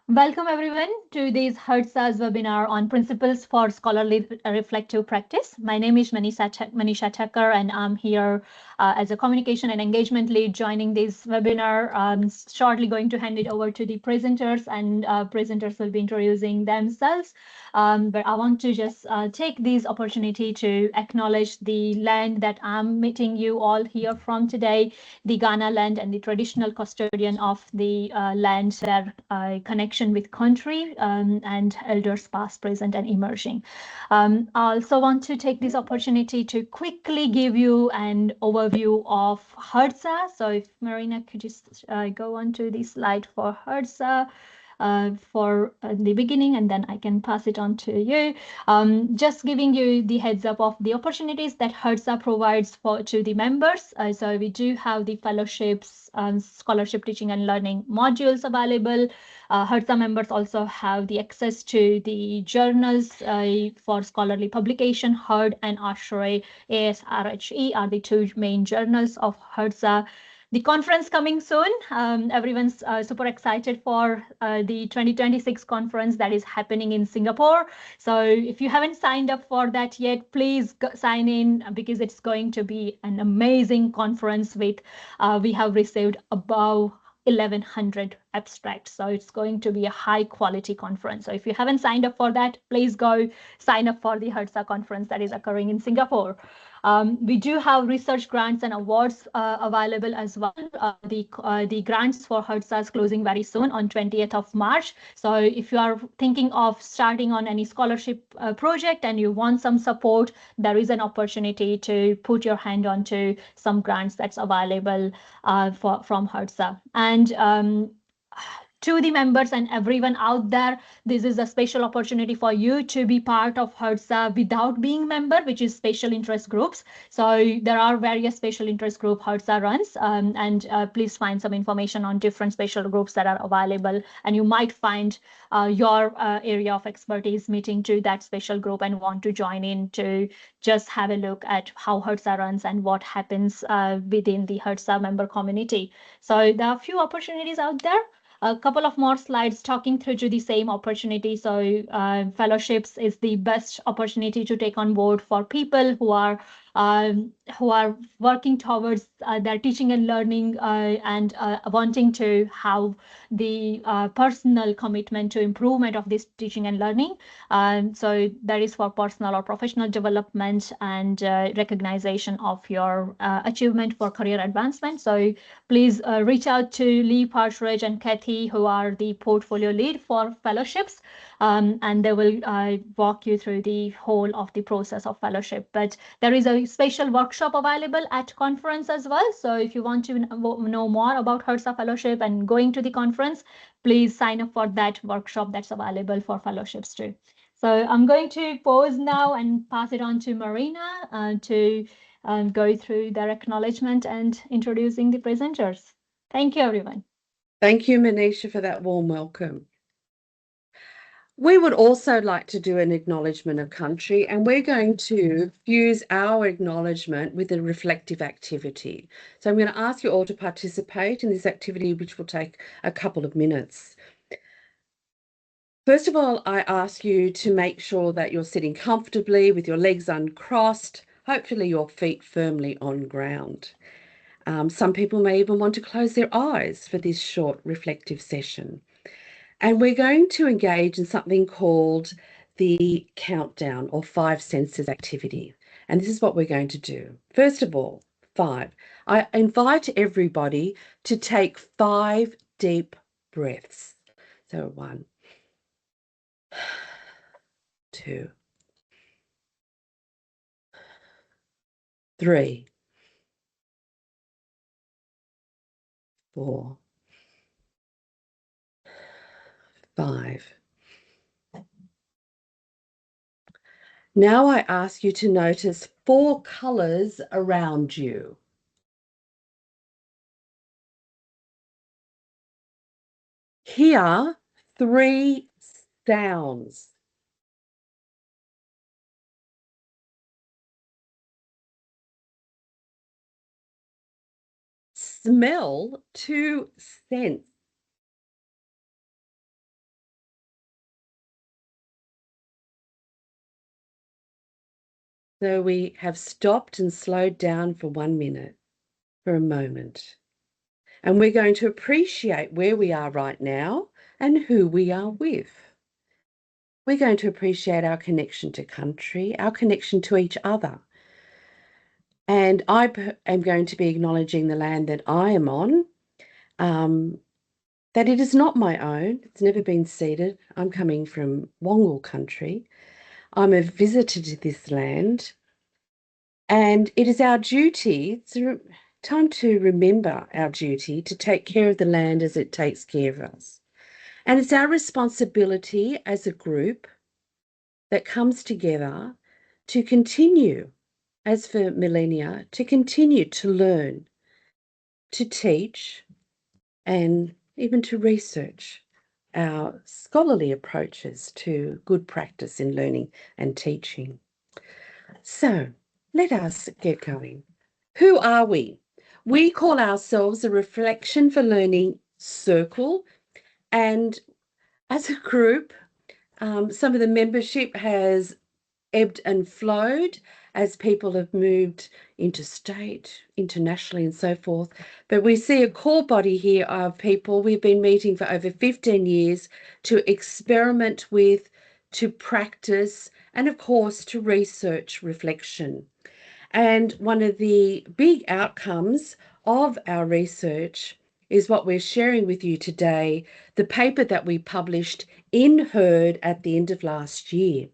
Welcome everyone to this HERDSA's webinar on Principles for Scholarly Reflective Practice. My name is Manisha Thakur and I'm here as a communication and engagement lead joining this webinar. I'm shortly going to hand it over to the presenters and presenters will be introducing themselves. But I want to just take this opportunity to acknowledge the land that I'm meeting you all here from today, the Ghana land and the traditional custodian of the land, their connection with country and elders past, present, and emerging. I also want to take this opportunity to quickly give you an overview of HERDSA. So if Marina could just go on to the slide for HERDSA. For the beginning, and then I can pass it on to you. Just giving you the heads up of the opportunities that HERDSA provides to the members. So we do have the fellowships, scholarship teaching and learning modules available. HERDSA members also have the access to the journals for scholarly publication. HERD and ASHRAE, ASRHE are the two main journals of HERDSA. The conference coming soon. Everyone's super excited for the 2026 conference that is happening in Singapore. So if you haven't signed up for that yet, please sign in because it's going to be an amazing conference with, we have received above 1100 abstracts. So it's going to be a high quality conference. So if you haven't signed up for that, please go sign up for the HERDSA conference that is occurring in Singapore. We do have research grants and awards available as well. The grants for HERDSA is closing very soon on 20th of March. So if you are thinking of starting on any scholarship project and you want some support, there is an opportunity to put your hand onto some grants that's available from HERDSA. And to the members and everyone out there, this is a special opportunity for you to be part of HERDSA without being member, which is special interest groups. So there are various special interest group HERDSA runs, and please find some information on different special groups that are available, and you might find your area of expertise meeting to that special group and want to join in to just have a look at how HERDSA runs and what happens within the HERDSA member community. So there are a few opportunities out there. A couple of more slides talking through to the same opportunity. So fellowships is the best opportunity to take on board for people who are working towards their teaching and learning and wanting to have the personal commitment to improvement of this teaching and learning. So that is for personal or professional development and recognition of your achievement for career advancement. So please reach out to Lee Partridge and Kathy, who are the portfolio lead for fellowships, and they will walk you through the whole of the process of fellowship. But there is a special workshop available at conference as well. So if you want to know more about HERDSA fellowship and going to the conference, please sign up for that workshop that's available for fellowships too. So I'm going to pause now and pass it on to Marina to go through their acknowledgement and introducing the presenters. Thank you, everyone. Thank you, Manisha, for that warm welcome. We would also like to do an acknowledgement of country, and we're going to fuse our acknowledgement with a reflective activity. So I'm going to ask you all to participate in this activity, which will take a couple of minutes. First of all, I ask you to make sure that you're sitting comfortably with your legs uncrossed, hopefully your feet firmly on ground. Some people may even want to close their eyes for this short reflective session. And we're going to engage in something called the countdown or 5 senses activity. And this is what we're going to do. First of all, 5. I invite everybody to take 5 deep breaths. So 1, 2, 3, 4, 5. Now I ask you to notice 4 colors around you. Hear 3 sounds. Smell 2 scents. So we have stopped and slowed down for 1 minute, for a moment. And we're going to appreciate where we are right now and who we are with. We're going to appreciate our connection to country, our connection to each other. And I am going to be acknowledging the land that I am on, that it is not my own. It's never been ceded. I'm coming from Wongal country. I'm a visitor to this land. And it is our duty, it's time to remember our duty to take care of the land as it takes care of us. And it's our responsibility as a group that comes together to continue, as for millennia, to continue to learn, to teach, and even to research our scholarly approaches to good practice in learning and teaching. So let us get going. Who are we? We call ourselves a Reflection for Learning Circle, and as a group, some of the membership has ebbed and flowed as people have moved interstate, internationally, and so forth. But we see a core body here of people. We've been meeting for over 15 years to experiment with, to practice, and of course, to research reflection. And one of the big outcomes of our research is what we're sharing with you today, the paper that we published in HERD at the end of last year.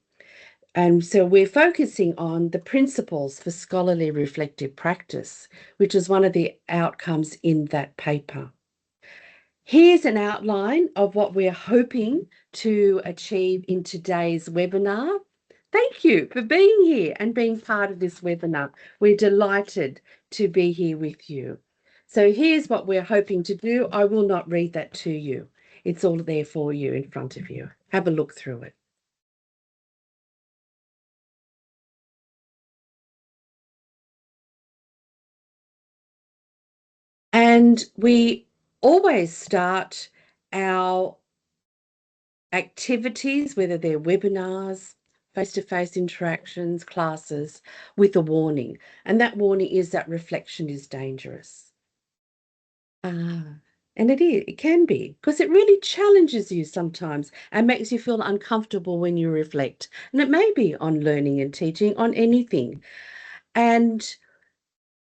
And so we're focusing on the principles for scholarly reflective practice, which is one of the outcomes in that paper. Here's an outline of what we're hoping to achieve in today's webinar. Thank you for being here and being part of this webinar. We're delighted to be here with you. So here's what we're hoping to do. I will not read that to you. It's all there for you in front of you. Have a look through it. And we always start our activities, whether they're webinars, face-to-face interactions, classes, with a warning. And that warning is that reflection is dangerous. And it can be, because it really challenges you sometimes and makes you feel uncomfortable when you reflect. And it may be on learning and teaching, on anything. And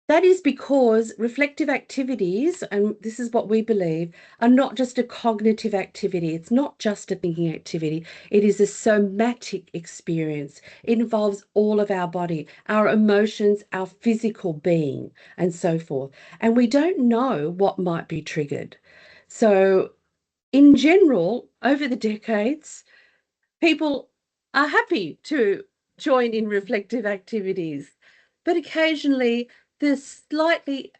that is because reflective activities, and this is what we believe, are not just a cognitive activity. It's not just a thinking activity. It is a somatic experience. It involves all of our body, our emotions, our physical being, and so forth. And we don't know what might be triggered. So in general, over the decades, people are happy to join in reflective activities, but occasionally the slightly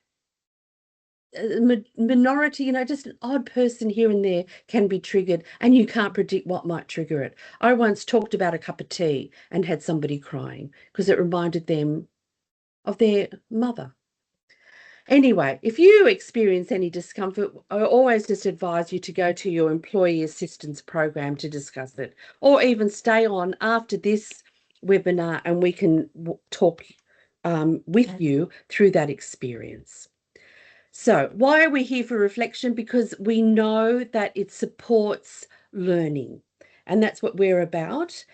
minority, just an odd person here and there can be triggered, and you can't predict what might trigger it. I once talked about a cup of tea and had somebody crying because it reminded them of their mother. Anyway, if you experience any discomfort, I always just advise you to go to your employee assistance program to discuss it, or even stay on after this webinar and we can talk with you through that experience. So why are we here for reflection? Because we know that it supports learning. And that's what we're about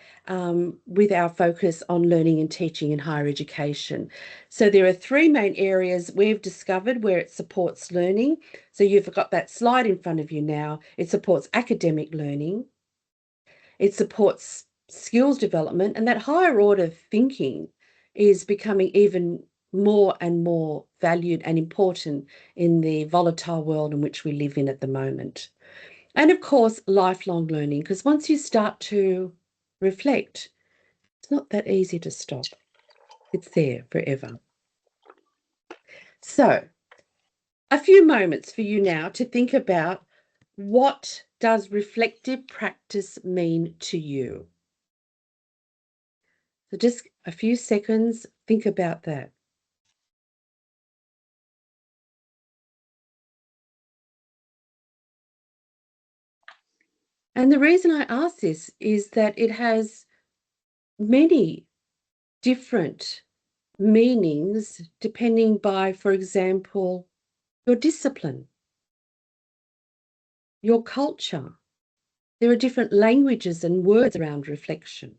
with our focus on learning and teaching in higher education. So there are three main areas we've discovered where it supports learning. So you've got that slide in front of you now. It supports academic learning. It supports skills development, and that higher order thinking is becoming even more and more valued and important in the volatile world in which we live in at the moment. And of course, lifelong learning, because once you start to reflect, it's not that easy to stop. It's there forever. So, a few moments for you now to think about, what does reflective practice mean to you? So just a few seconds, think about that. And the reason I ask this is that it has many different meanings depending by, for example, your discipline, your culture. There are different languages and words around reflection.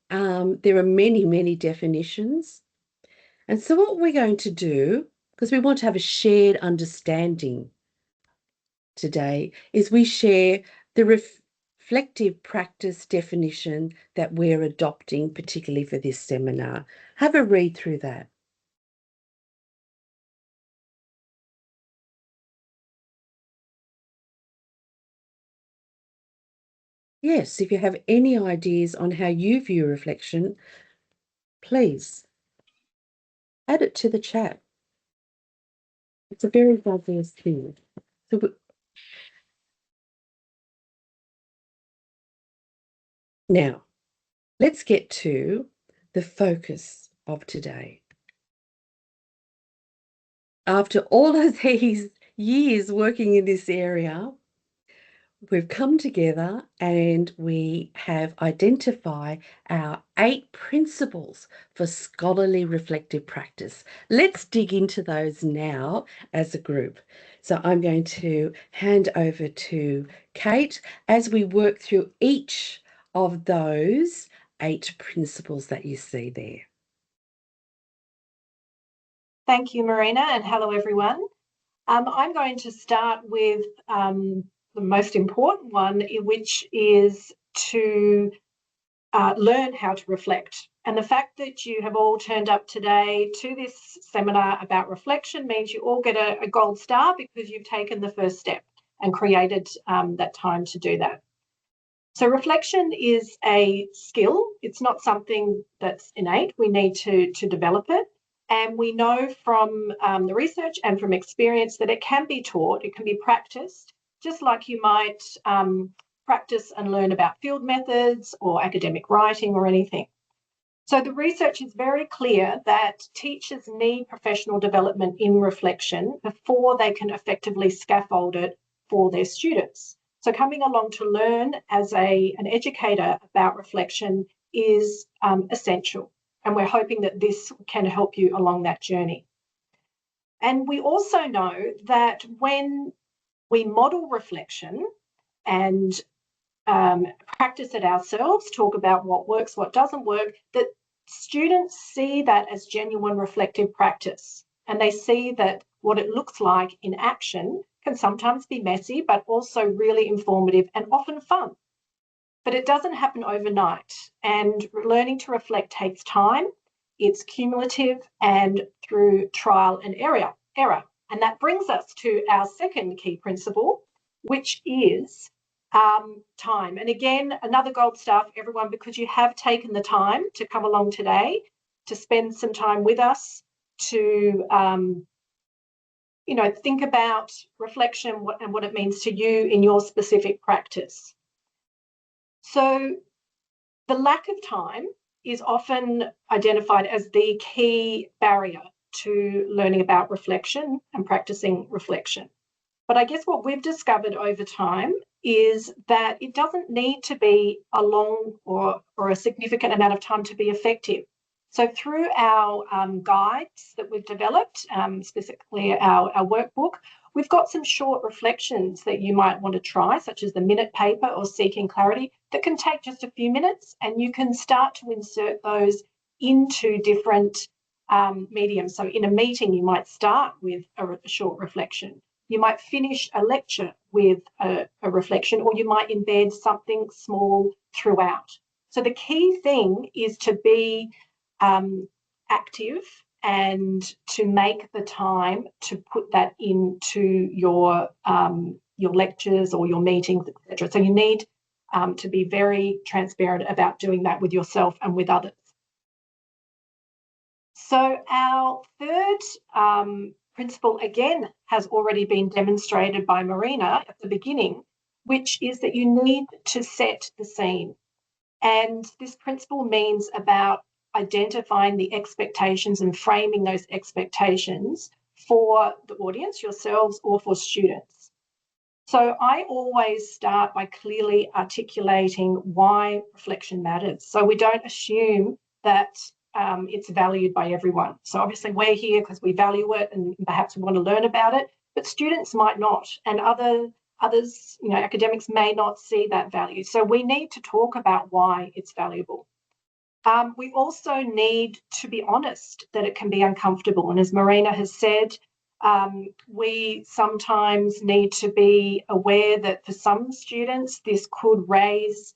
There are many, many definitions. And so what we're going to do, because we want to have a shared understanding today, is we share the reflective practice definition that we're adopting, particularly for this seminar. Have a read through that. Yes, if you have any ideas on how you view reflection, please add it to the chat. It's a very diverse thing. So now, let's get to the focus of today. After all of these years working in this area, we've come together and we have identified our 8 principles for scholarly reflective practice. Let's dig into those now as a group. So I'm going to hand over to Kate as we work through each of those 8 principles that you see there. Thank you, Marina, and hello, everyone. I'm going to start with the most important one, which is to learn how to reflect. And the fact that you have all turned up today to this seminar about reflection means you all get a gold star because you've taken the first step and created that time to do that. So reflection is a skill. It's not something that's innate. We need to develop it. And we know from the research and from experience that it can be taught, it can be practiced, just like you might practice and learn about field methods or academic writing or anything. So the research is very clear that teachers need professional development in reflection before they can effectively scaffold it for their students. So coming along to learn as an educator about reflection is essential. And we're hoping that this can help you along that journey. And we also know that when we model reflection and practice it ourselves, talk about what works, what doesn't work, that students see that as genuine reflective practice. And they see that what it looks like in action can sometimes be messy, but also really informative and often fun. But it doesn't happen overnight. And learning to reflect takes time. It's cumulative and through trial and error. And that brings us to our second key principle, which is time. And again, another gold star for everyone because you have taken the time to come along today, to spend some time with us, to think about reflection and what it means to you in your specific practice. So the lack of time is often identified as the key barrier to learning about reflection and practicing reflection. But I guess what we've discovered over time is that it doesn't need to be a long or a significant amount of time to be effective. So through our guides that we've developed, specifically our workbook, we've got some short reflections that you might want to try, such as the minute paper or seeking clarity, that can take just a few minutes, and you can start to insert those into different mediums. So in a meeting, you might start with a short reflection. You might finish a lecture with a reflection, or you might embed something small throughout. So the key thing is to be active and to make the time to put that into your lectures or your meetings, etc. So you need to be very transparent about doing that with yourself and with others. So our third principle, again, has already been demonstrated by Marina at the beginning, which is that you need to set the scene. And this principle means about identifying the expectations and framing those expectations for the audience, yourselves, or for students. So I always start by clearly articulating why reflection matters. So we don't assume that it's valued by everyone. So obviously we're here because we value it and perhaps we want to learn about it, but students might not, and others, academics may not see that value. So we need to talk about why it's valuable. We also need to be honest that it can be uncomfortable. And as Marina has said, we sometimes need to be aware that for some students, this could raise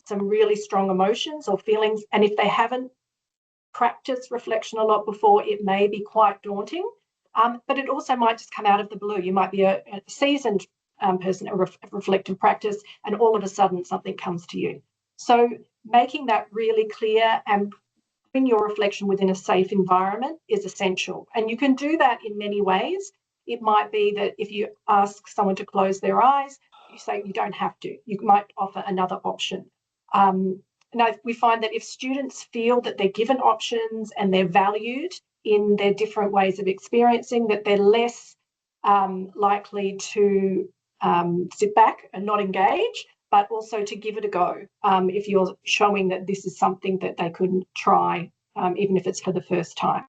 some really strong emotions or feelings. And if they haven't practiced reflection a lot before, it may be quite daunting. But it also might just come out of the blue. You might be a seasoned person at reflective practice, and all of a sudden something comes to you. So making that really clear and putting your reflection within a safe environment is essential. And you can do that in many ways. It might be that if you ask someone to close their eyes, you say you don't have to. You might offer another option. Now, we find that if students feel that they're given options and they're valued in their different ways of experiencing, that they're less likely to sit back and not engage, but also to give it a go if you're showing that this is something that they could try, even if it's for the first time.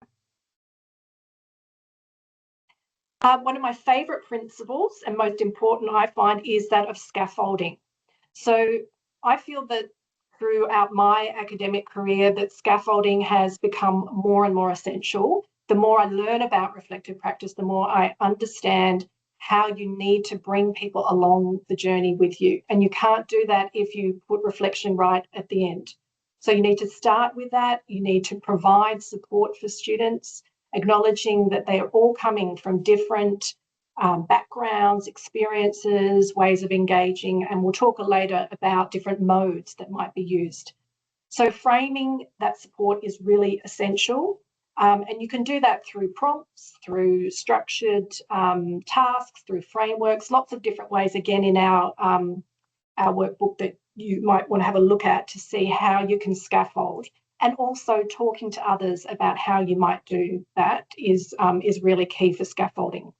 One of my favourite principles and most important, I find, is that of scaffolding. So I feel that throughout my academic career that scaffolding has become more and more essential. The more I learn about reflective practice, the more I understand how you need to bring people along the journey with you. And you can't do that if you put reflection right at the end. So you need to start with that. You need to provide support for students, acknowledging that they are all coming from different backgrounds, experiences, ways of engaging, and we'll talk later about different modes that might be used. So framing that support is really essential, and you can do that through prompts, through structured tasks, through frameworks, lots of different ways, again, in our workbook that you might want to have a look at to see how you can scaffold. And also talking to others about how you might do that is really key for scaffolding.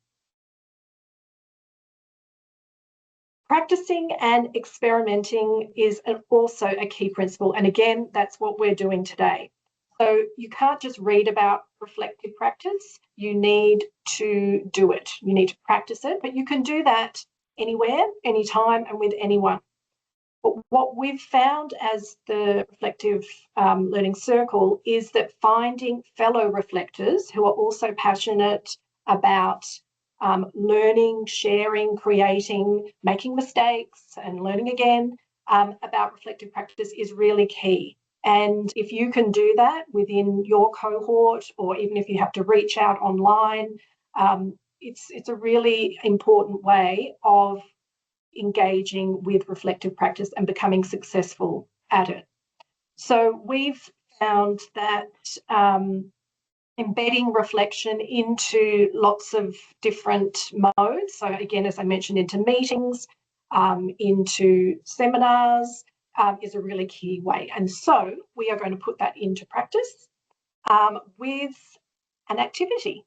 Practicing and experimenting is also a key principle. And again, that's what we're doing today. So you can't just read about reflective practice. You need to do it. You need to practice it, but you can do that anywhere, anytime, and with anyone. But what we've found as the Reflective Learning Circle is that finding fellow reflectors who are also passionate about learning, sharing, creating, making mistakes and learning again about reflective practice is really key. And if you can do that within your cohort, or even if you have to reach out online, it's a really important way of engaging with reflective practice and becoming successful at it. So we've found that embedding reflection into lots of different modes. So again, as I mentioned, into meetings, into seminars is a really key way. And so we are going to put that into practice with an activity.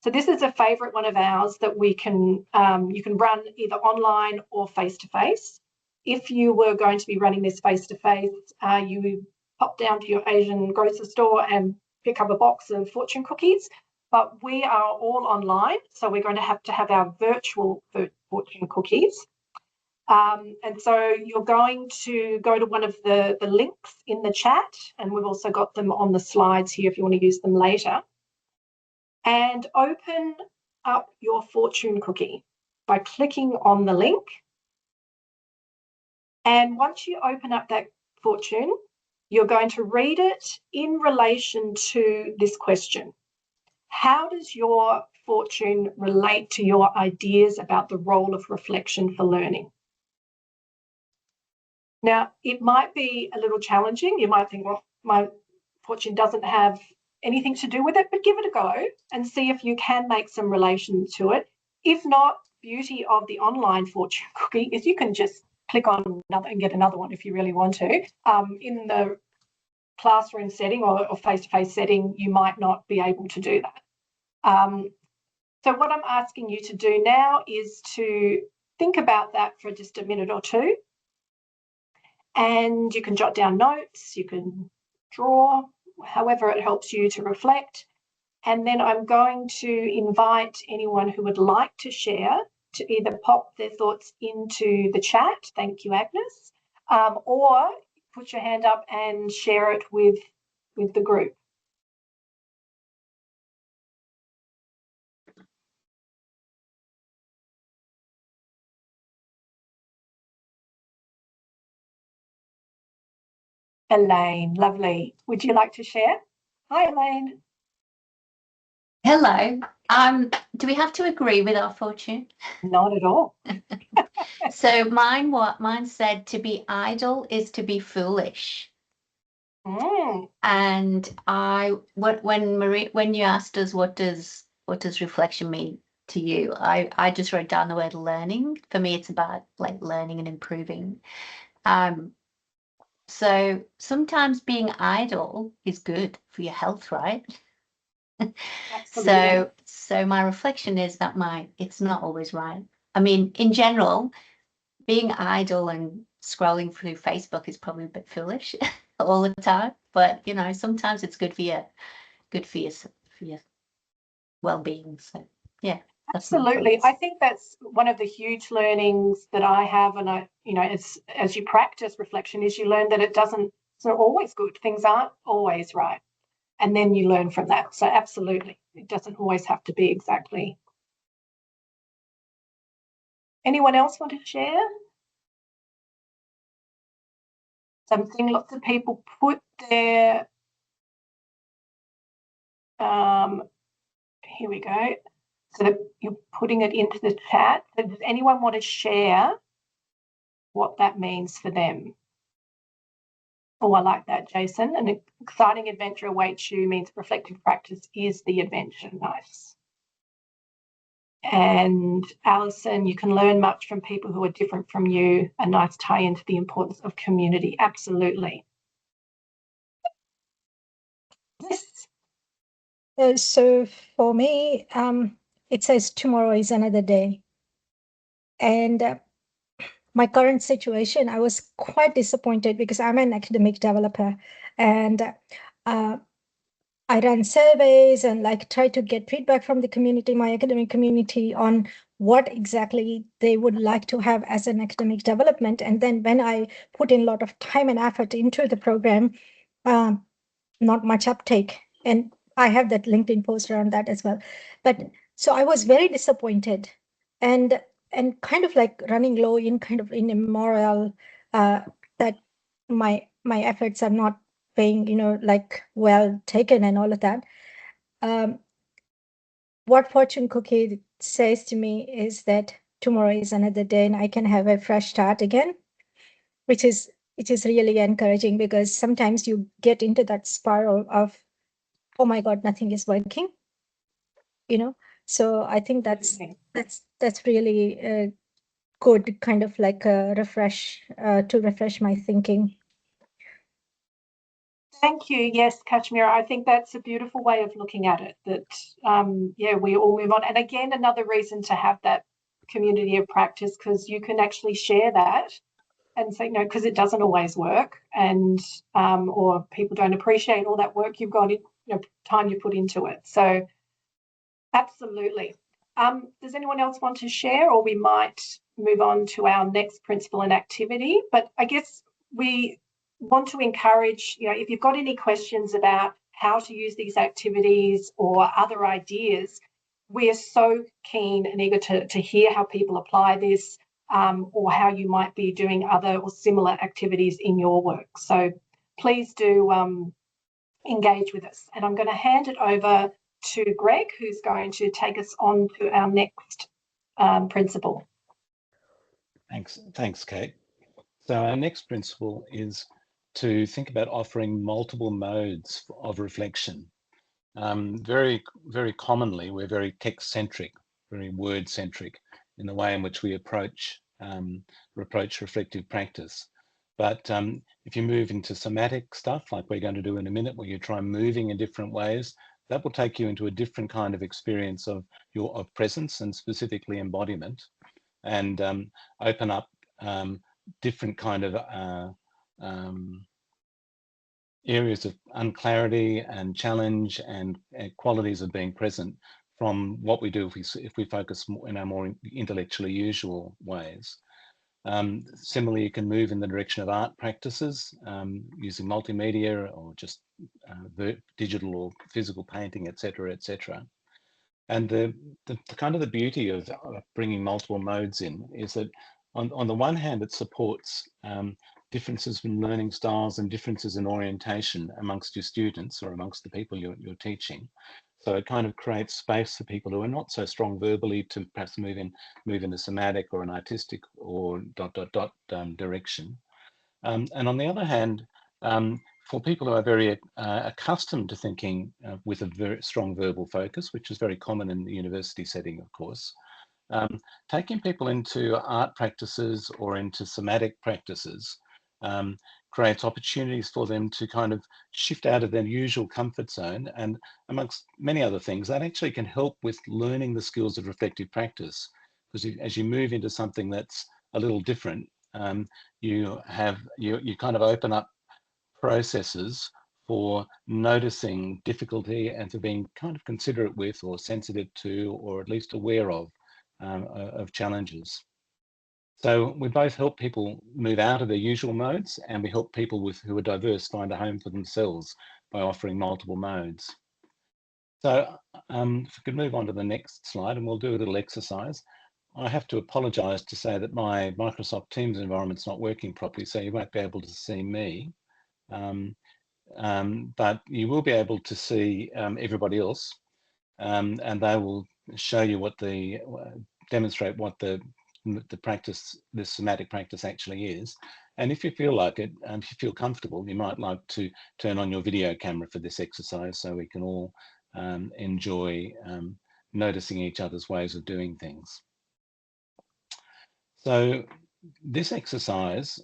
So this is a favourite one of ours that we can you can run either online or face-to-face. If you were going to be running this face-to-face, you would pop down to your Asian grocery store and pick up a box of fortune cookies, but we are all online, so we're going to have our virtual fortune cookies. And so you're going to go to one of the links in the chat, and we've also got them on the slides here if you want to use them later, and open up your fortune cookie by clicking on the link. And once you open up that fortune, you're going to read it in relation to this question. How does your fortune relate to your ideas about the role of reflection for learning? Now, it might be a little challenging. You might think, well, my fortune doesn't have anything to do with it, but give it a go and see if you can make some relation to it. If not, beauty of the online fortune cookie is you can just click on another and get another one if you really want to. In the classroom setting or face-to-face setting, you might not be able to do that. So what I'm asking you to do now is to think about that for just a minute or two. And you can jot down notes, you can draw however it helps you to reflect. And then I'm going to invite anyone who would like to share to either pop their thoughts into the chat, thank you, Agnes, or put your hand up and share it with the group. Elaine, lovely. Would you like to share? Hi, Elaine. Hello. Do we have to agree with our fortune? Not at all. So mine said to be idle is to be foolish. And when you asked us what does reflection mean to you, I just wrote down the word learning. For me, it's about like learning and improving. So sometimes being idle is good for your health, right? Absolutely. So my reflection is that it's not always right. I mean, in general, being idle and scrolling through Facebook is probably a bit foolish all the time, but you know, sometimes it's good for your well-being. So yeah, absolutely. I think that's one of the huge learnings that I have, and as you practice reflection, is you learn that it's not always good. Things aren't always right, and then you learn from that. So absolutely, it doesn't always have to be exactly. Anyone else want to share? Something lots of people put their, here we go. So that you're putting it into the chat. So does anyone want to share what that means for them? Oh, I like that, Jason. An exciting adventure awaits you means reflective practice is the adventure. Nice. And Alison, you can learn much from people who are different from you. A nice tie into the importance of community. Absolutely. Yes. So for me, it says tomorrow is another day. And my current situation, I was quite disappointed because I'm an academic developer, and I run surveys and like try to get feedback from the community, my academic community, on what exactly they would like to have as an academic development. And then when I put in a lot of time and effort into the program, not much uptake. And I have that LinkedIn post around that as well. But so I was very disappointed and kind of like running low in a morale, that my efforts are not being, like well taken and all of that. What fortune cookie says to me is that tomorrow is another day and I can have a fresh start again, which is really encouraging, because sometimes you get into that spiral of, oh my God, nothing is working, So I think that's really a good kind of like a refresh, to refresh my thinking. Thank you. Yes, Kashmira, I think that's a beautiful way of looking at it, that, we all move on. And again, another reason to have that community of practice, because you can actually share that and say, no, because it doesn't always work, and or people don't appreciate all that work you've got in, time you put into it. So absolutely. Does anyone else want to share, or we might move on to our next principle and activity? But I guess we want to encourage, if you've got any questions about how to use these activities or other ideas, we are so keen and eager to hear how people apply this, or how you might be doing other or similar activities in your work. So please do engage with us. And I'm going to hand it over to Greg, who's going to take us on to our next principle. Thanks, Kate. So our next principle is to think about offering multiple modes of reflection. Very, very commonly, we're very text-centric, very word-centric in the way in which we approach reflective practice. But if you move into somatic stuff, like we're going to do in a minute, where you try moving in different ways, that will take you into a different kind of experience of presence and specifically embodiment, and open up different kind of areas of unclarity and challenge and qualities of being present from what we do if we focus in our more intellectually usual ways. Similarly, you can move in the direction of art practices using multimedia or just digital or physical painting, etc., etc. And the kind of the beauty of bringing multiple modes in is that on the one hand, it supports differences in learning styles and differences in orientation amongst your students or amongst the people you're teaching. So it kind of creates space for people who are not so strong verbally to perhaps move in a somatic or an artistic or ... direction. And on the other hand, for people who are very accustomed to thinking with a very strong verbal focus, which is very common in the university setting, of course, taking people into art practices or into somatic practices creates opportunities for them to kind of shift out of their usual comfort zone. And amongst many other things, that actually can help with learning the skills of reflective practice. Because as you move into something that's a little different, you kind of open up processes for noticing difficulty and for being kind of considerate with or sensitive to or at least aware of challenges. So we both help people move out of their usual modes, and we help people who are diverse find a home for themselves by offering multiple modes. So if we could move on to the next slide, and we'll do a little exercise. I have to apologize to say that my Microsoft Teams environment's not working properly, so you won't be able to see me. But you will be able to see everybody else, and they will show you demonstrate what the practice, this somatic practice actually is. And if you feel like it, if you feel comfortable, you might like to turn on your video camera for this exercise so we can all enjoy noticing each other's ways of doing things. So this exercise,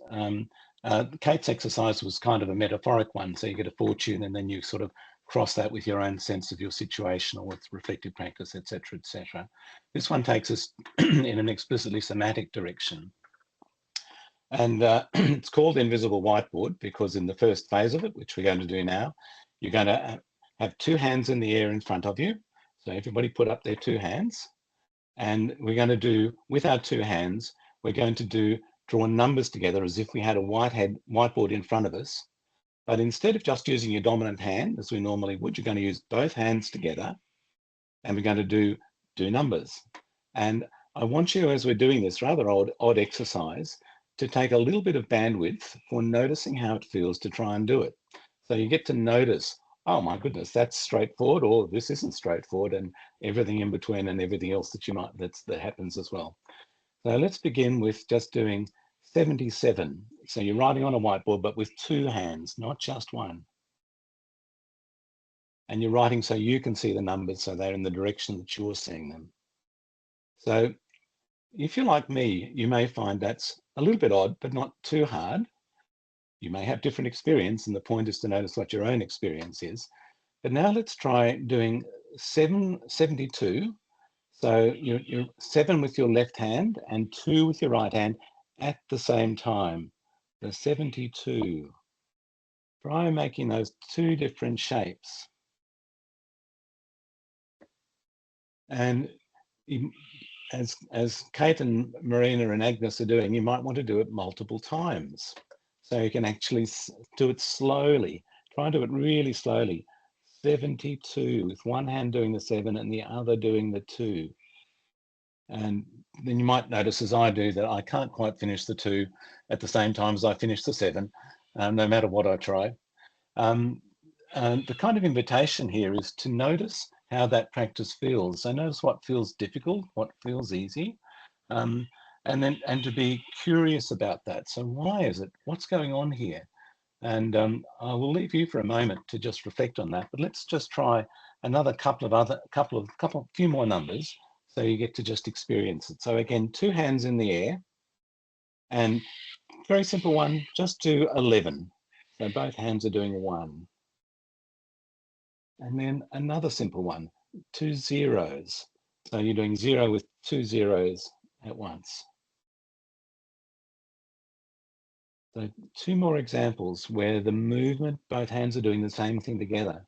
Kate's exercise was kind of a metaphoric one. So you get a fortune and then you sort of cross that with your own sense of your situation or with reflective practice, etc., etc. This one takes us in an explicitly somatic direction. And it's called Invisible Whiteboard because in the first phase of it, which we're going to do now, you're going to have two hands in the air in front of you. So everybody put up their two hands. And we're going to do, with our two hands, we're going to draw numbers together as if we had a whiteboard in front of us. But instead of just using your dominant hand, as we normally would, you're going to use both hands together and we're going to do numbers. And I want you, as we're doing this rather odd exercise, to take a little bit of bandwidth for noticing how it feels to try and do it. So you get to notice, oh my goodness, that's straightforward, or this isn't straightforward, and everything in between and everything else that happens as well. So let's begin with just doing 77. So you're writing on a whiteboard, but with two hands, not just one. And you're writing so you can see the numbers, so they're in the direction that you're seeing them. So if you're like me, you may find that's a little bit odd, but not too hard. You may have different experience, and the point is to notice what your own experience is. But now let's try doing 72. So you're 7 with your left hand and 2 with your right hand at the same time. The 72. Try making those two different shapes. And as Kate and Marina and Agnes are doing, you might want to do it multiple times. So you can actually do it slowly. Try and do it really slowly. 72 with one hand doing the 7 and the other doing the 2. And then you might notice, as I do, that I can't quite finish the 2 at the same time as I finish the 7, no matter what I try. And the kind of invitation here is to notice how that practice feels. So notice what feels difficult, what feels easy, and to be curious about that. So why is it? What's going on here? And I will leave you for a moment to just reflect on that. But let's just try another few more numbers, so you get to just experience it. So again, two hands in the air, and very simple one. Just do 11. So both hands are doing 1. And then another simple one, 2 zeros. So you're doing 0 with 2 zeros at once. So 2 more examples where the movement, both hands are doing the same thing together.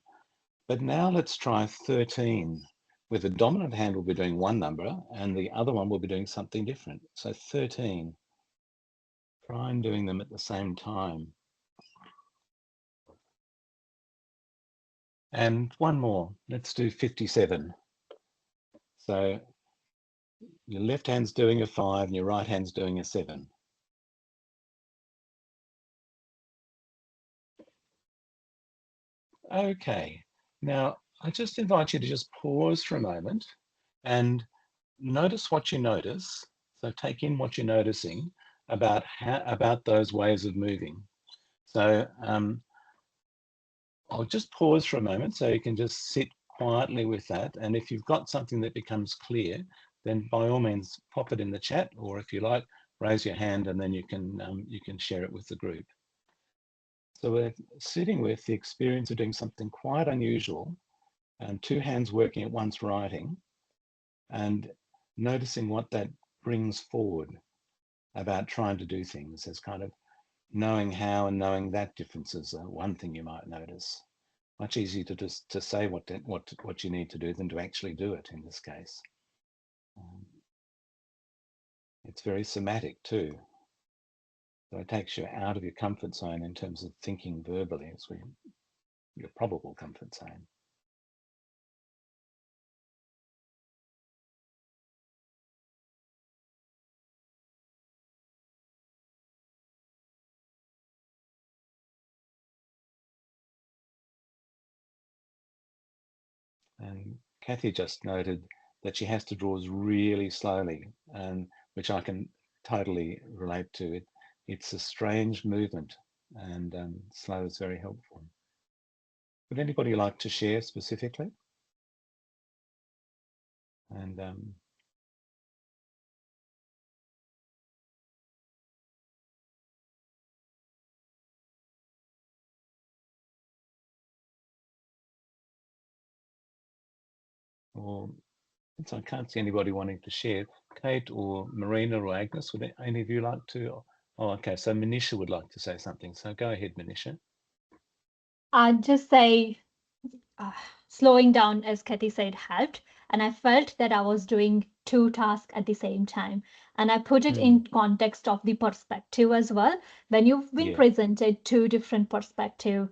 But now let's try 13, where the dominant hand will be doing one number and the other one will be doing something different. So 13, try and doing them at the same time. And one more, let's do 57. So your left hand's doing a 5 and your right hand's doing a 7. Okay, now I just invite you to just pause for a moment and notice what you notice. So take in what you're noticing about those ways of moving. So I'll just pause for a moment so you can just sit quietly with that. And if you've got something that becomes clear, then by all means pop it in the chat, or if you like, raise your hand and then you can share it with the group. So we're sitting with the experience of doing something quite unusual, and 2 hands working at once writing, and noticing what that brings forward about trying to do things as kind of knowing how and knowing that difference is one thing you might notice. Much easier to just to say what you need to do than to actually do it in this case. It's very somatic too. So it takes you out of your comfort zone in terms of thinking verbally. It's your probable comfort zone. And Kathy just noted that she has to draw really slowly, and which I can totally relate to. It's a strange movement, and slow is very helpful. Would anybody like to share specifically? And or since I can't see anybody wanting to share, Kate or Marina or Agnes, would any of you like to? Oh, okay. So Manisha would like to say something. So go ahead, Manisha. I'd just say slowing down, as Kathy said, helped. And I felt that I was doing 2 tasks at the same time. And I put it in context of the perspective as well. When you've been presented 2 different perspectives,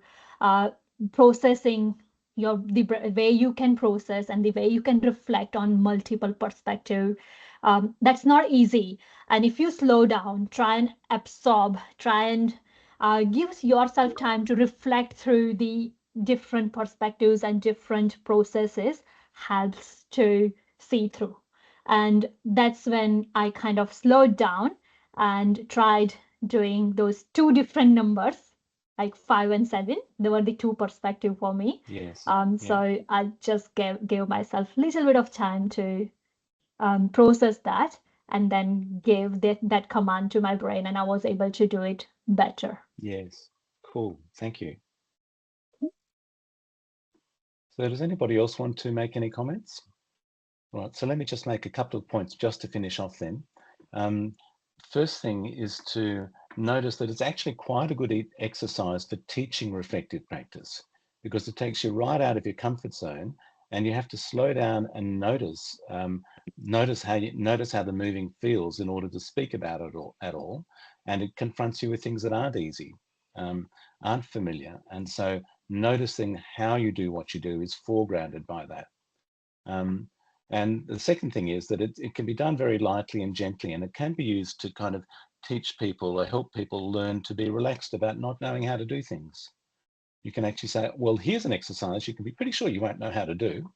processing the way you can process and the way you can reflect on multiple perspectives, that's not easy. And if you slow down, try and absorb, try and give yourself time to reflect through the different perspectives and different processes, helps to see through. And that's when I kind of slowed down and tried doing those 2 different numbers, like 5 and 7. They were the 2 perspectives for me. Yes. So I just gave myself a little bit of time to process that, and then gave that command to my brain, and I was able to do it better. Yes. Cool. Thank you. So does anybody else want to make any comments? All right, so let me just make a couple of points just to finish off then. First thing is to notice that it's actually quite a good exercise for teaching reflective practice, because it takes you right out of your comfort zone, and you have to slow down and notice how the moving feels in order to speak about it at all. And it confronts you with things that aren't easy, aren't familiar. And so noticing how you do what you do is foregrounded by that. And the second thing is that it can be done very lightly and gently, and it can be used to kind of teach people or help people learn to be relaxed about not knowing how to do things. You can actually say, well, here's an exercise you can be pretty sure you won't know how to do.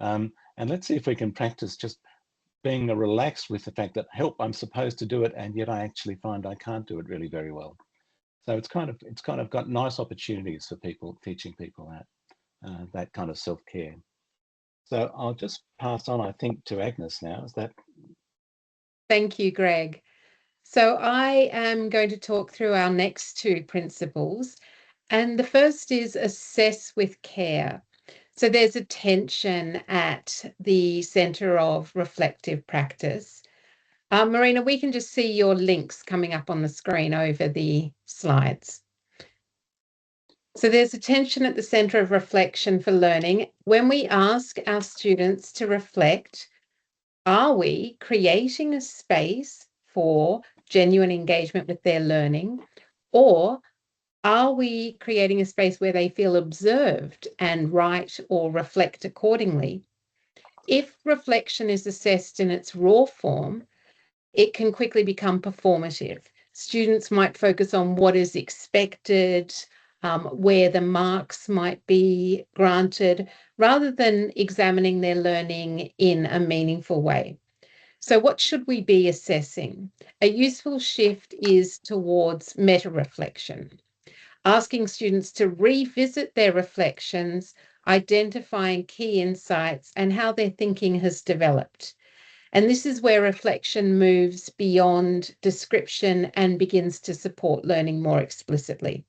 And let's see if we can practice just being relaxed with the fact that, help, I'm supposed to do it, and yet I actually find I can't do it really very well. So it's kind of got nice opportunities for people, teaching people that kind of self-care. So I'll just pass on, I think, to Agnes now. Is that? Thank you, Greg. So I am going to talk through our next 2 principles. And the first is assess with care. So there's attention at the center of reflective practice. Marina, we can just see your links coming up on the screen over the slides. So there's attention at the centre of reflection for learning. When we ask our students to reflect, are we creating a space for genuine engagement with their learning, or are we creating a space where they feel observed and write or reflect accordingly? If reflection is assessed in its raw form, it can quickly become performative. Students might focus on what is expected, where the marks might be granted, rather than examining their learning in a meaningful way. So what should we be assessing? A useful shift is towards meta-reflection, asking students to revisit their reflections, identifying key insights and how their thinking has developed. And this is where reflection moves beyond description and begins to support learning more explicitly.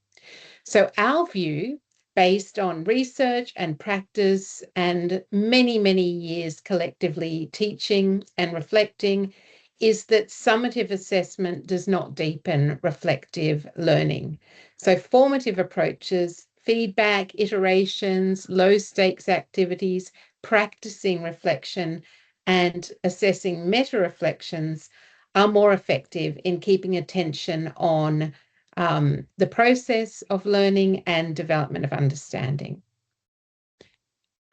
So our view, based on research and practice and many, many years collectively teaching and reflecting, is that summative assessment does not deepen reflective learning. So formative approaches, feedback, iterations, low stakes activities, practicing reflection and assessing meta reflections are more effective in keeping attention on the process of learning and development of understanding.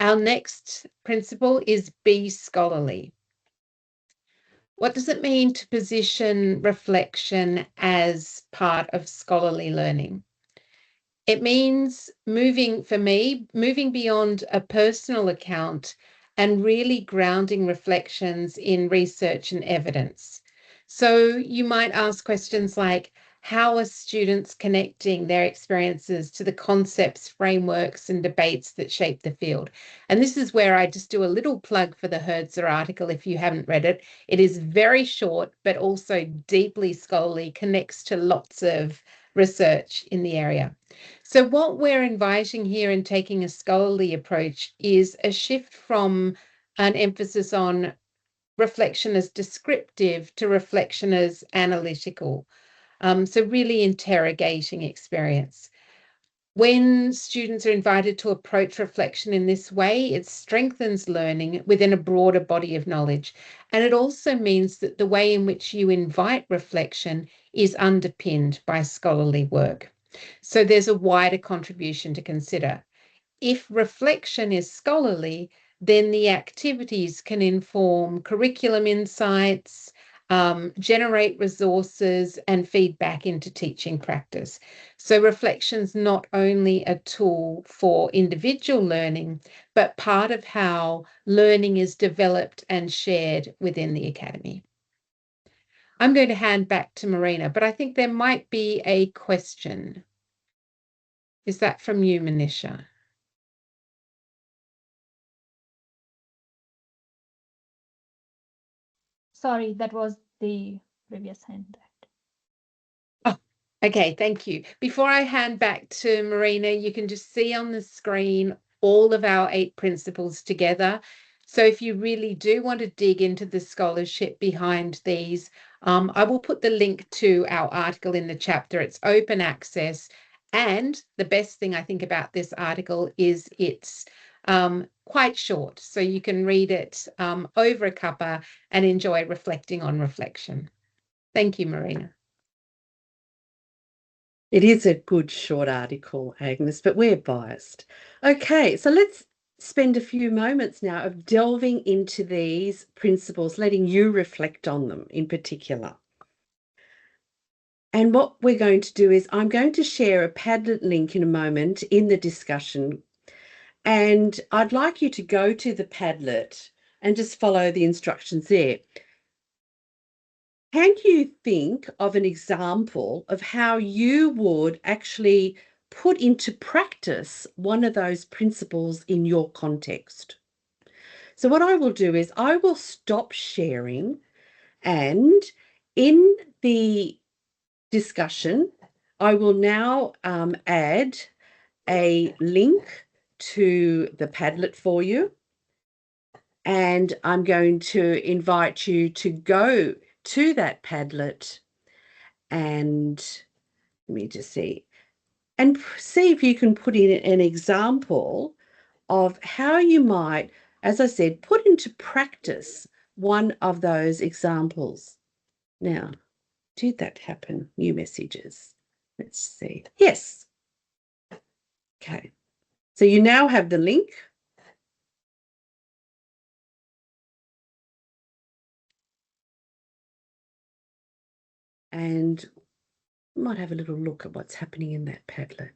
Our next principle is be scholarly. What does it mean to position reflection as part of scholarly learning? It means moving beyond a personal account and really grounding reflections in research and evidence. So you might ask questions like, how are students connecting their experiences to the concepts, frameworks, and debates that shape the field? And this is where I just do a little plug for the HERDSA article if you haven't read it. It is very short, but also deeply scholarly, connects to lots of research in the area. So what we're inviting here in taking a scholarly approach is a shift from an emphasis on reflection as descriptive to reflection as analytical. So really interrogating experience. When students are invited to approach reflection in this way, it strengthens learning within a broader body of knowledge. And it also means that the way in which you invite reflection is underpinned by scholarly work. So there's a wider contribution to consider. If reflection is scholarly, then the activities can inform curriculum insights, generate resources and feedback into teaching practice. So reflection's not only a tool for individual learning, but part of how learning is developed and shared within the academy. I'm going to hand back to Marina, but I think there might be a question. Is that from you, Manisha? Sorry, that was the previous hand. Oh, okay, thank you. Before I hand back to Marina, you can just see on the screen all of our 8 principles together. So if you really do want to dig into the scholarship behind these, I will put the link to our article in the chapter. It's open access. And the best thing I think about this article is it's quite short. So you can read it over a cuppa and enjoy reflecting on reflection. Thank you, Marina. It is a good short article, Agnes, but we're biased. Okay, so let's spend a few moments now of delving into these principles, letting you reflect on them in particular. And what we're going to do is I'm going to share a Padlet link in a moment in the discussion. And I'd like you to go to the Padlet and just follow the instructions there. Can you think of an example of how you would actually put into practice one of those principles in your context? So what I will do is I will stop sharing, and in the discussion, I will now add a link to the Padlet for you. And I'm going to invite you to go to that Padlet and let me just see, and see if you can put in an example of how you might, as I said, put into practice one of those examples. Now, did that happen? New messages. Let's see. Yes. Okay. So you now have the link. And might have a little look at what's happening in that Padlet.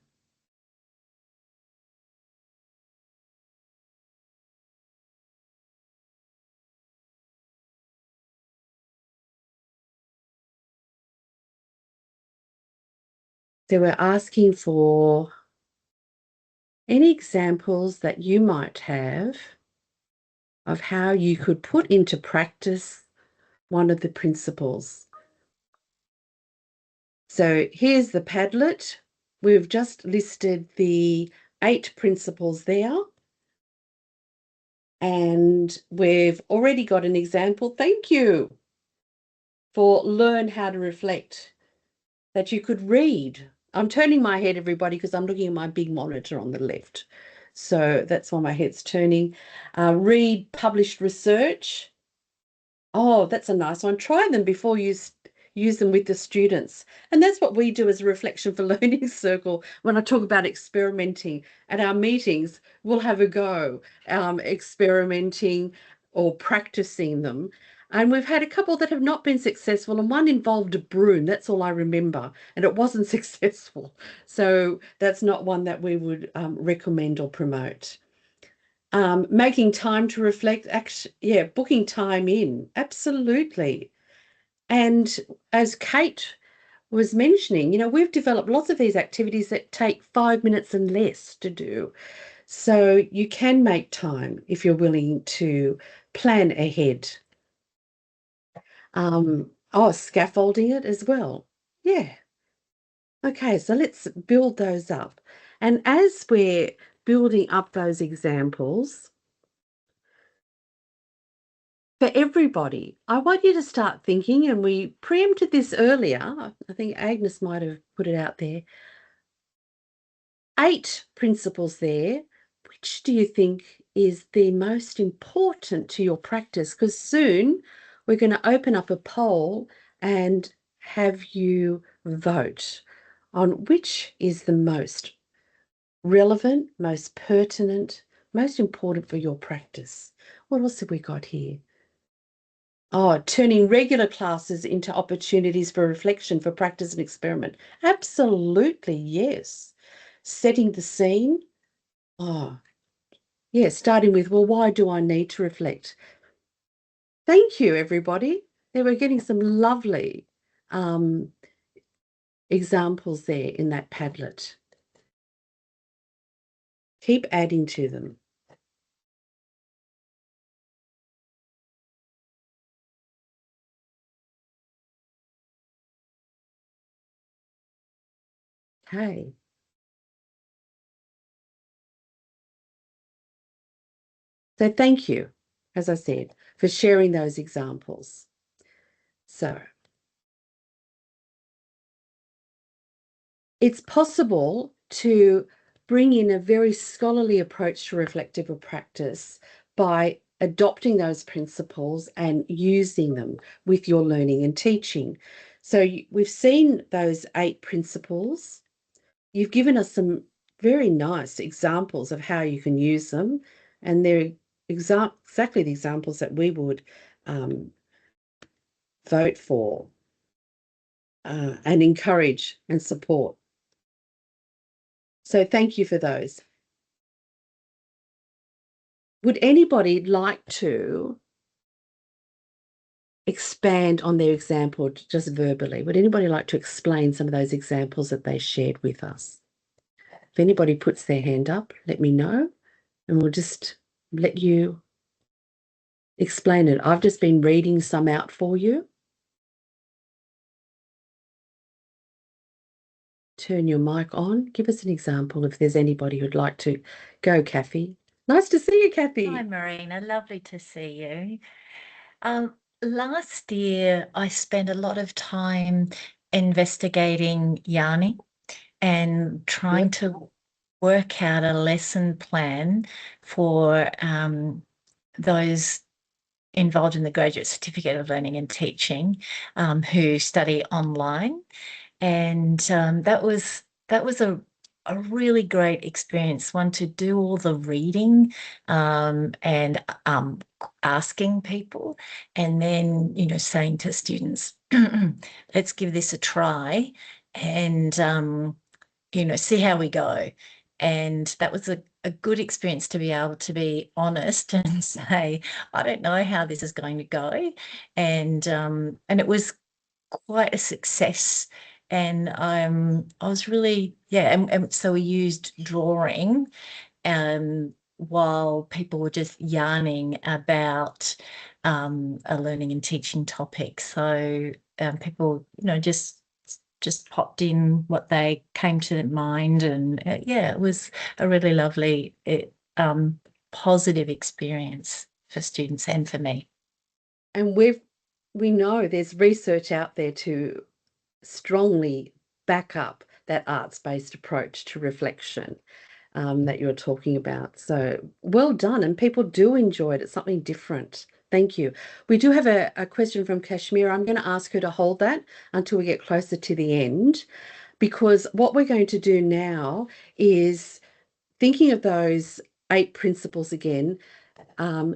So we're asking for any examples that you might have of how you could put into practice one of the principles. So here's the Padlet. We've just listed the 8 principles there. And we've already got an example. Thank you for learn how to reflect that you could read. I'm turning my head, everybody, because I'm looking at my big monitor on the left. So that's why my head's turning. Read published research. Oh, that's a nice one. Try them before you use them with the students. And that's what we do as a Reflection for Learning Circle. When I talk about experimenting at our meetings, we'll have a go experimenting or practicing them. And we've had a couple that have not been successful, and one involved a broom. That's all I remember, and it wasn't successful. So that's not one that we would recommend or promote. Making time to reflect, yeah, booking time in, absolutely. And as Kate was mentioning, you know, we've developed lots of these activities that take 5 minutes and less to do. So you can make time if you're willing to plan ahead. Scaffolding it as well. Yeah. Okay, so let's build those up. And as we're building up those examples, for everybody, I want you to start thinking, and we preempted this earlier. I think Agnes might have put it out there. 8 principles there. Which do you think is the most important to your practice? Because soon we're going to open up a poll and have you vote on which is the most relevant, most pertinent, most important for your practice. What else have we got here? Oh, turning regular classes into opportunities for reflection, for practice and experiment. Absolutely, yes. Setting the scene. Oh, yeah, starting with, well, why do I need to reflect? Thank you, everybody. They were getting some lovely examples there in that Padlet. Keep adding to them. Okay. So thank you, as I said, for sharing those examples. So it's possible to bring in a very scholarly approach to reflective practice by adopting those principles and using them with your learning and teaching. So we've seen those 8 principles. You've given us some very nice examples of how you can use them, and they're exactly the examples that we would vote for and encourage and support. So thank you for those. Would anybody like to expand on their example just verbally? Would anybody like to explain some of those examples that they shared with us? If anybody puts their hand up, let me know, and we'll just let you explain it. I've just been reading some out for you. Turn your mic on. Give us an example if there's anybody who'd like to go, Kathy. Nice to see you, Kathy. Hi, Marina. Lovely to see you. Last year, I spent a lot of time investigating yarning and trying to work out a lesson plan for those involved in the Graduate Certificate of Learning and Teaching who study online. And that was a really great experience, one to do all the reading and asking people, and then, you know, saying to students, let's give this a try and, you know, see how we go. And that was a good experience to be able to be honest and say, I don't know how this is going to go. And it was quite a success. And I was really, and so we used drawing while people were just yarning about a learning and teaching topic. So people, you know, just popped in what they came to mind, and it was a really lovely positive experience for students and for me. And we know there's research out there to strongly back up that arts-based approach to reflection that you're talking about. So well done, and people do enjoy it. It's something different. Thank you. We do have a question from Kashmir. I'm going to ask her to hold that until we get closer to the end, because what we're going to do now is, thinking of those 8 principles again,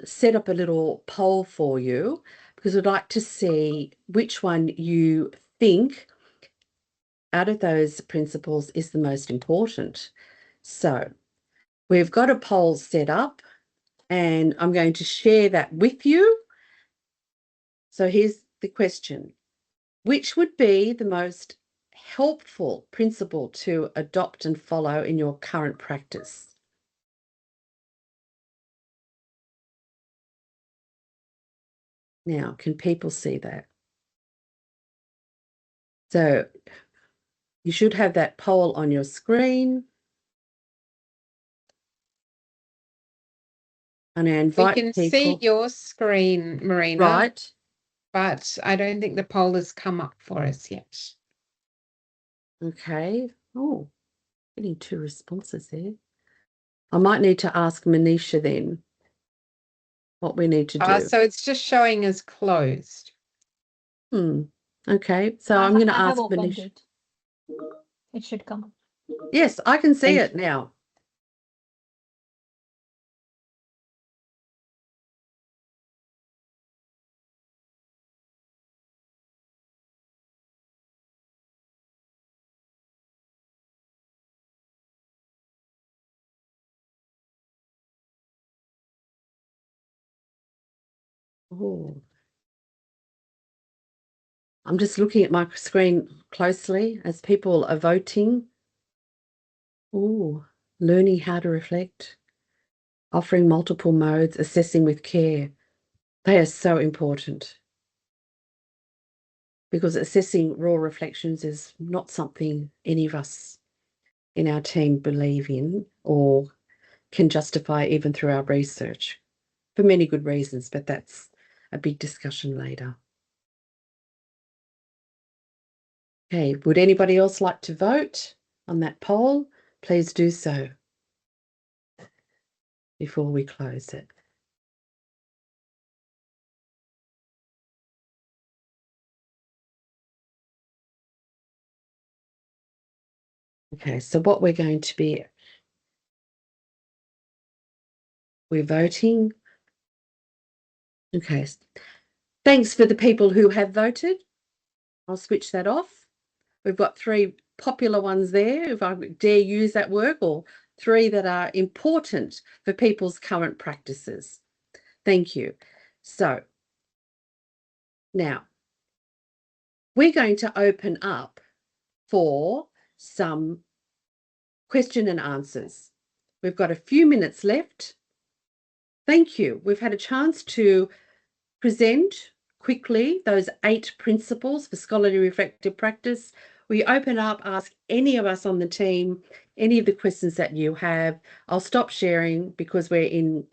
set up a little poll for you, because I'd like to see which one you think out of those principles is the most important. So we've got a poll set up, and I'm going to share that with you. So here's the question. Which would be the most helpful principle to adopt and follow in your current practice? Now, can people see that? So you should have that poll on your screen. And I invite We can people. see your screen, Marina. Right. But I don't think the poll has come up for us yet. Okay. Oh, getting 2 responses there. I might need to ask Manisha then what we need to do. So it's just showing as closed. Okay. So I'm going to I have ask opened Manisha. it. It should come up. Yes, I can see Thank it now. Oh. I'm just looking at my screen closely as people are voting. Oh, learning how to reflect, offering multiple modes, assessing with care. They are so important, because assessing raw reflections is not something any of us in our team believe in or can justify even through our research, for many good reasons, but that's a big discussion later. Okay, would anybody else like to vote on that poll? Please do so before we close it. Okay, so what we're going to be, we're voting. Okay, thanks for the people who have voted. I'll switch that off. We've got 3 popular ones there, if I dare use that word, or 3 that are important for people's current practices. Thank you. So now we're going to open up for some question and answers. We've got a few minutes left. Thank you. We've had a chance to present quickly those 8 principles for scholarly reflective practice. We open up, ask any of us on the team any of the questions that you have. I'll stop sharing because we're in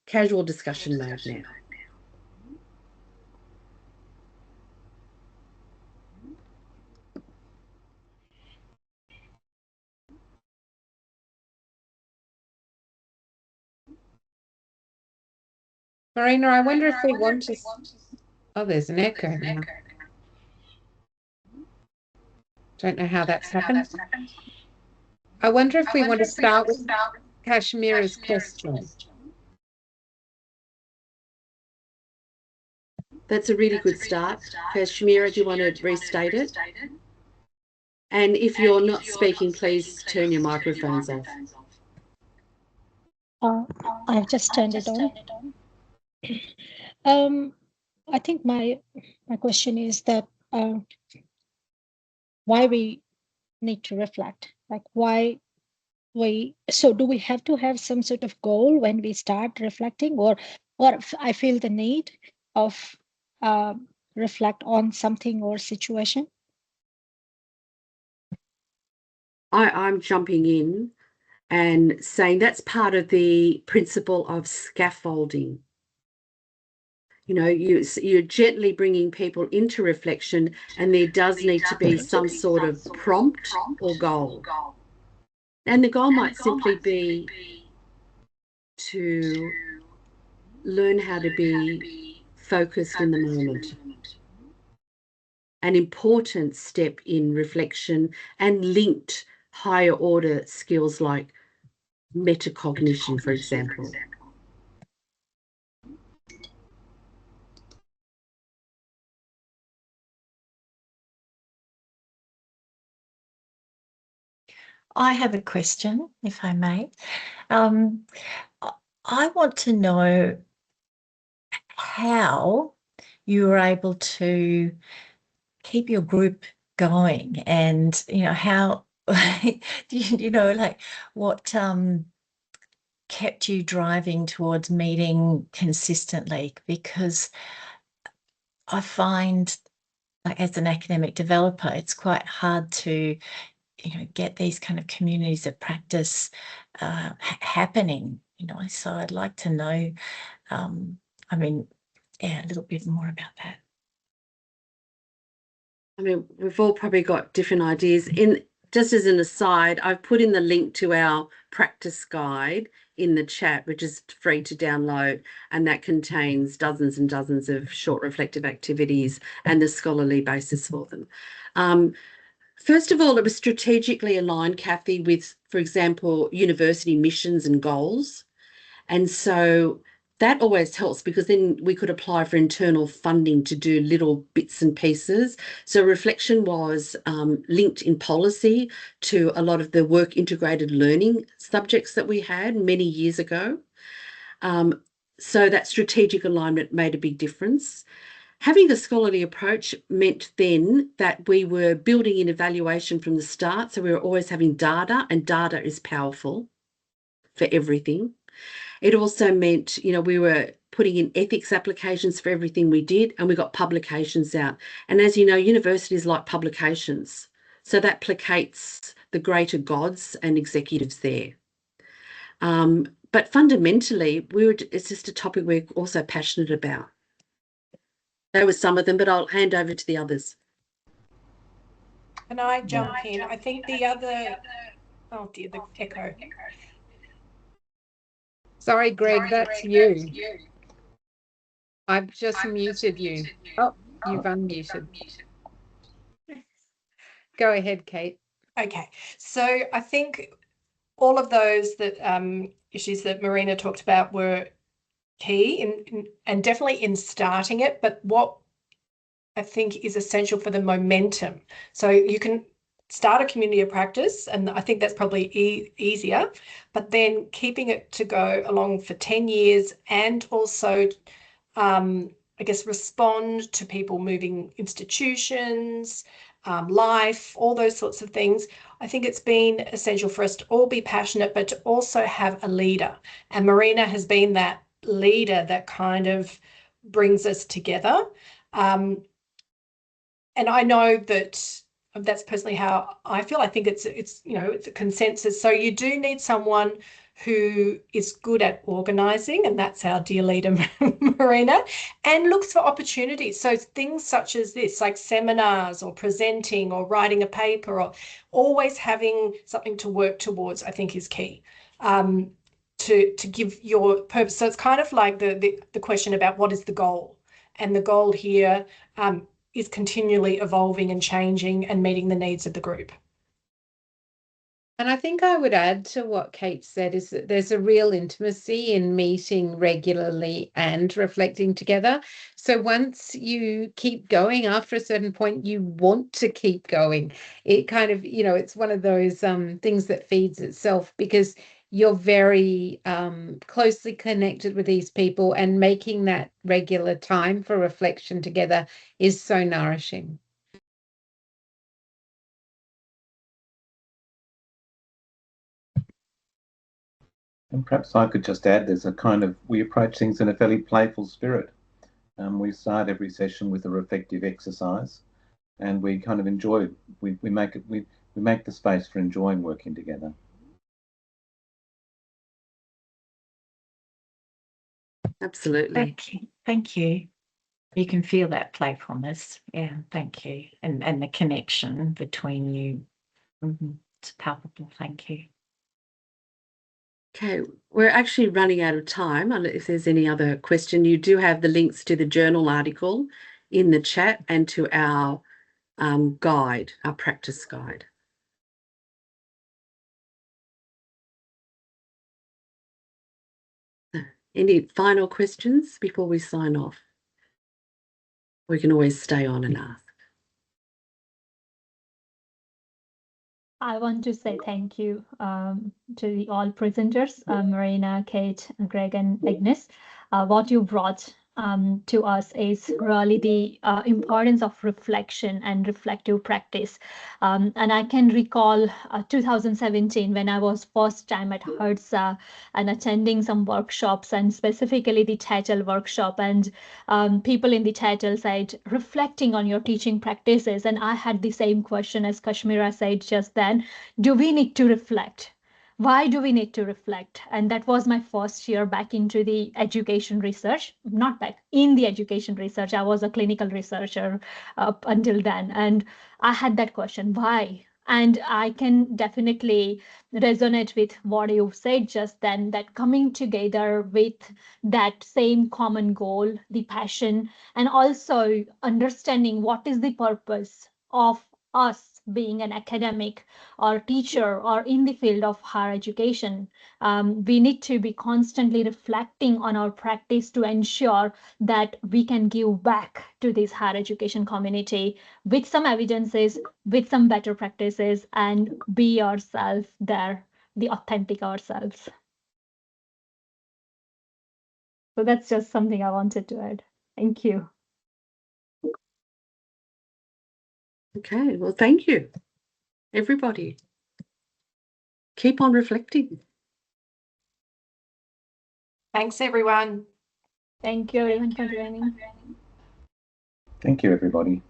casual discussion mode now. Marina, I wonder if we want to... Oh, there's an echo now. Don't know how that's happened. I wonder if we want to start with Kashmira's question. That's a really good start. Kashmira, do you want to restate it? And if you're not speaking, please turn your microphones off. I've just turned it on. I think my question is that why we need to reflect, like why so do we have to have some sort of goal when we start reflecting, or I feel the need of reflect on something or situation? I'm jumping in and saying that's part of the principle of scaffolding. You know, you're gently bringing people into reflection, and there does need to be some sort of prompt or goal. And the goal might simply be to learn how to be focused in the moment. An important step in reflection and linked higher order skills like metacognition, for example. I have a question, if I may. I want to know how you were able to keep your group going, and how like what kept you driving towards meeting consistently, because I find, like, as an academic developer, it's quite hard to get these kind of communities of practice happening, so I'd like to know, I mean, a little bit more about that. I mean, we've all probably got different ideas. Just as an aside, I've put in the link to our practice guide in the chat, which is free to download, and that contains dozens and dozens of short reflective activities and the scholarly basis for them. First of all, it was strategically aligned, Kathy, with, for example, university missions and goals. And so that always helps, because then we could apply for internal funding to do little bits and pieces. So reflection was linked in policy to a lot of the work integrated learning subjects that we had many years ago. So that strategic alignment made a big difference. Having the scholarly approach meant then that we were building in evaluation from the start. So we were always having data, and data is powerful for everything. It also meant, we were putting in ethics applications for everything we did, and we got publications out. And as you know, universities like publications. So that placates the greater gods and executives there. But fundamentally, it's just a topic we're also passionate about. There were some of them, but I'll hand over to the others. Can I jump in? I think the other, oh dear, the echo. Sorry, Greg, that's you. I've just muted you. Oh, you've unmuted. Go ahead, Kate. Okay, so I think all of those issues that Marina talked about were key and definitely in starting it, but what I think is essential for the momentum. So you can start a community of practice, and I think that's probably easier, but then keeping it to go along for 10 years, and also I guess respond to people moving institutions, life, all those sorts of things. I think it's been essential for us to all be passionate, but to also have a leader. And Marina has been that leader that kind of brings us together. And I know that's personally how I feel. I think it's a consensus. So you do need someone who is good at organising, and that's our dear leader, Marina, and looks for opportunities. So things such as this, like seminars or presenting or writing a paper, or always having something to work towards, I think is key. to give your purpose. So it's kind of like the question about what is the goal, and the goal here is continually evolving and changing and meeting the needs of the group. And I think I would add to what Kate said is that there's a real intimacy in meeting regularly and reflecting together. So once you keep going, after a certain point, you want to keep going. It kind of, it's one of those things that feeds itself, because you're very closely connected with these people, and making that regular time for reflection together is so nourishing. And perhaps I could just add, we approach things in a fairly playful spirit. We start every session with a reflective exercise, and we kind of enjoy. We make the space for enjoying working together. Absolutely. Thank you. You can feel that playfulness. Yeah, thank you. And the connection between you. It's palpable. Thank you. Okay, we're actually running out of time. If there's any other question, you do have the links to the journal article in the chat and to our guide, our practice guide. Any final questions before we sign off? We can always stay on and ask. I want to say thank you to all presenters, Marina, Kate, Greg, and Agnes. What you brought to us is really the importance of reflection and reflective practice. And I can recall 2017 when I was first time at HERDSA and attending some workshops, and specifically the title workshop. And people in the title said, reflecting on your teaching practices. And I had the same question as Kashmira said just then. Do we need to reflect? Why do we need to reflect? And that was my first year back into the education research, not back in the education research. I was a clinical researcher up until then. And I had that question, why? And I can definitely resonate with what you said just then, that coming together with that same common goal, the passion, and also understanding what is the purpose of us being an academic or teacher or in the field of higher education. We need to be constantly reflecting on our practice to ensure that we can give back to this higher education community with some evidences, with some better practices, and be ourselves there, the authentic ourselves. So that's just something I wanted to add. Thank you. Okay, well, thank you, everybody. Keep on reflecting. Thanks, everyone. Thank you, everyone, for joining. Thank you, everybody.